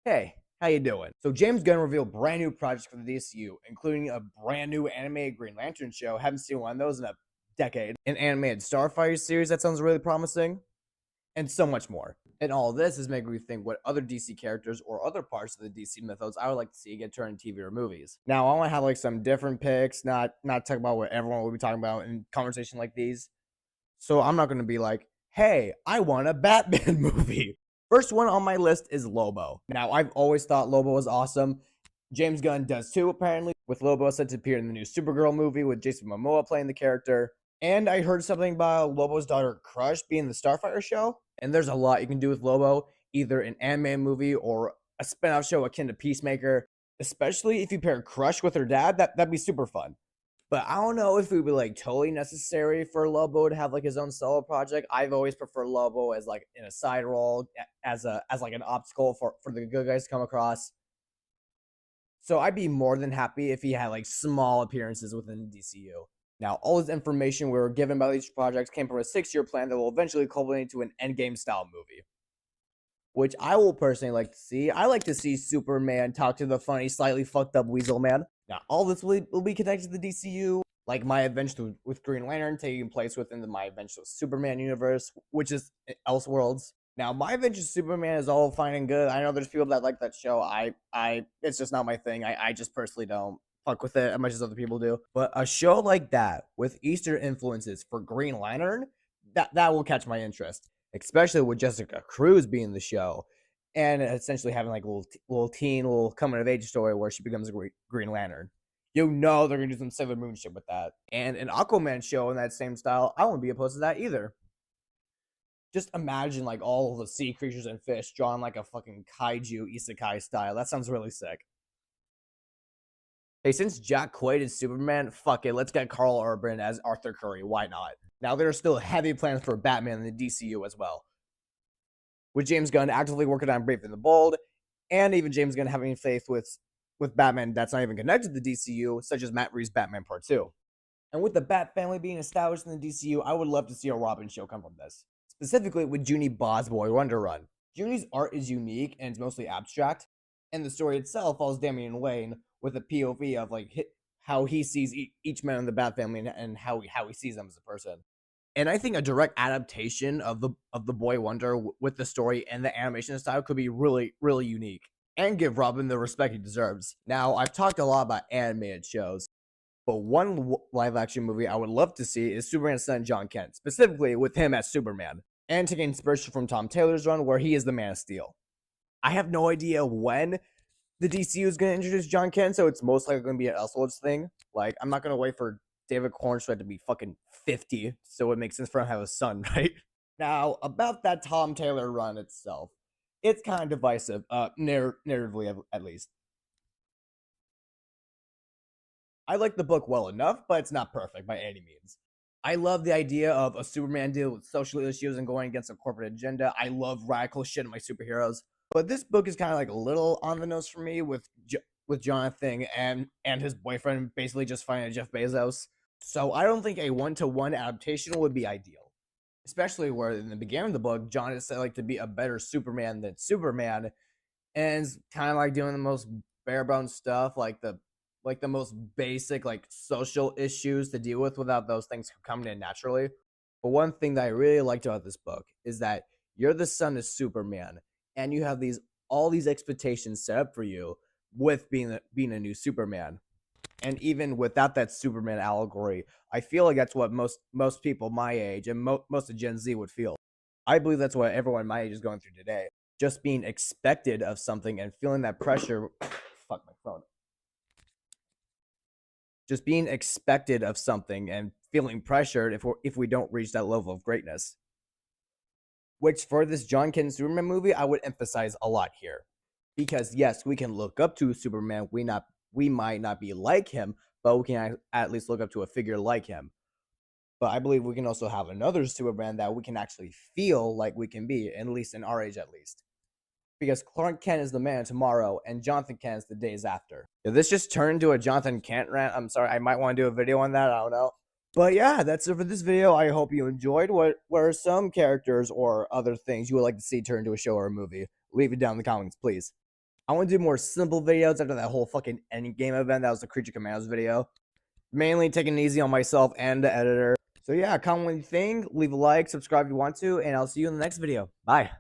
Hey, how you doing? So James Gunn revealed brand new projects for the DCU, including a brand new animated Green Lantern show. Haven't seen one of those in a decade. An animated Starfire series that sounds really promising, and so much more. And all this is making me think what other DC characters or other parts of the DC mythos I would like to see get turned into TV or movies. Now I want to have like some different picks, not talk about what everyone will be talking about in conversation like these. So I'm not going to be like, hey, I want a Batman movie. First one on my list is Lobo. Now, I've always thought Lobo was awesome. James Gunn does too, apparently, with Lobo set to appear in the new Supergirl movie with Jason Momoa playing the character. And I heard something about Lobo's daughter Crush being the Starfire show. And there's a lot you can do with Lobo, either an anime movie or a spin-off show akin to Peacemaker. Especially if you pair Crush with her dad, that'd be super fun. But I don't know if it would be like totally necessary for Lobo to have like his own solo project. I've always preferred Lobo as like in a side role, as like an obstacle for the good guys to come across. So I'd be more than happy if he had like small appearances within the DCU. Now, all this information we were given by these projects came from a 6-year plan that will eventually culminate into an endgame style movie, which I will personally like to see. I like to see Superman talk to the funny, slightly fucked up Weasel Man. Now, all this will be connected to the DCU, like my adventure with Green Lantern taking place within my adventure with Superman universe, which is Elseworlds. Now, my adventure with Superman is all fine and good. I know there's people that like that show. It's just not my thing. I just personally don't fuck with it as much as other people do. But a show like that with Easter influences for Green Lantern, that will catch my interest, especially with Jessica Cruz being the show and essentially having like a little coming of age story where she becomes a Green Lantern. You know they're gonna do some Sailor Moon shit with that, and an Aquaman show in that same style. I wouldn't be opposed to that either. Just imagine like all the sea creatures and fish drawn like a fucking kaiju isekai style. That sounds really sick. Hey, since Jack Quaid is Superman, fuck it, let's get Carl Urban as Arthur Curry. Why not? Now there are still heavy plans for Batman in the DCU as well, with James Gunn actively working on Brave and the Bold, and even James Gunn having faith with Batman that's not even connected to the DCU, such as Matt Reeves' Batman Part 2. And with the Bat family being established in the DCU, I would love to see a Robin show come from this. Specifically with Junie Baugh's Boy Wonder Run. Junie's art is unique and it's mostly abstract, and the story itself follows Damian Wayne with a POV of like how he sees each man in the Bat family and how he sees them as a person. And I think a direct adaptation of the Boy Wonder with the story and the animation style could be really unique and give Robin the respect he deserves. Now, I've talked a lot about animated shows, but one live action movie I would love to see is Superman's son John Kent, specifically with him as Superman, and taking inspiration from Tom Taylor's run where he is the Man of Steel. I have no idea when the DCU is going to introduce John Kent, so it's most likely going to be an Elseworlds thing. Like, I'm not going to wait for David Cornsweet to be fucking 50, so it makes sense for him to have a son, right? Now, about that Tom Taylor run itself, it's kind of divisive, narratively at least. I like the book well enough, but it's not perfect by any means. I love the idea of a Superman deal with social issues and going against a corporate agenda. I love radical shit in my superheroes. But this book is kind of like a little on the nose for me with Jonathan and his boyfriend basically just finding Jeff Bezos. So I don't think a one-to-one adaptation would be ideal. Especially where in the beginning of the book, John is said like to be a better Superman than Superman, and it's kind of like doing the most bare bones stuff, like the most basic like social issues to deal with without those things coming in naturally. But one thing that I really liked about this book is that you're the son of Superman, and you have these all these expectations set up for you with being a new Superman. And even without that Superman allegory, I feel like that's what most people my age and most of Gen Z would feel. I believe that's what everyone my age is going through today. Just being expected of something and feeling that pressure. Fuck my phone. Just being expected of something and feeling pressured if we don't reach that level of greatness. Which for this John Kent Superman movie, I would emphasize a lot here. Because yes, we can look up to Superman. We might not be like him, but we can at least look up to a figure like him. But I believe we can also have another Superman that we can actually feel like we can be, at least in our age at least. Because Clark Kent is the man tomorrow, and Jonathan Kent is the days after. If this just turned into a Jonathan Kent rant, I'm sorry, I might want to do a video on that, I don't know. But yeah, that's it for this video. I hope you enjoyed. What are some characters or other things you would like to see turned into a show or a movie? Leave it down in the comments, please. I want to do more simple videos after that whole fucking endgame event. That was the Creature Commandos video. Mainly taking it easy on myself and the editor. So yeah, comment what you think, leave a like, subscribe if you want to, and I'll see you in the next video. Bye.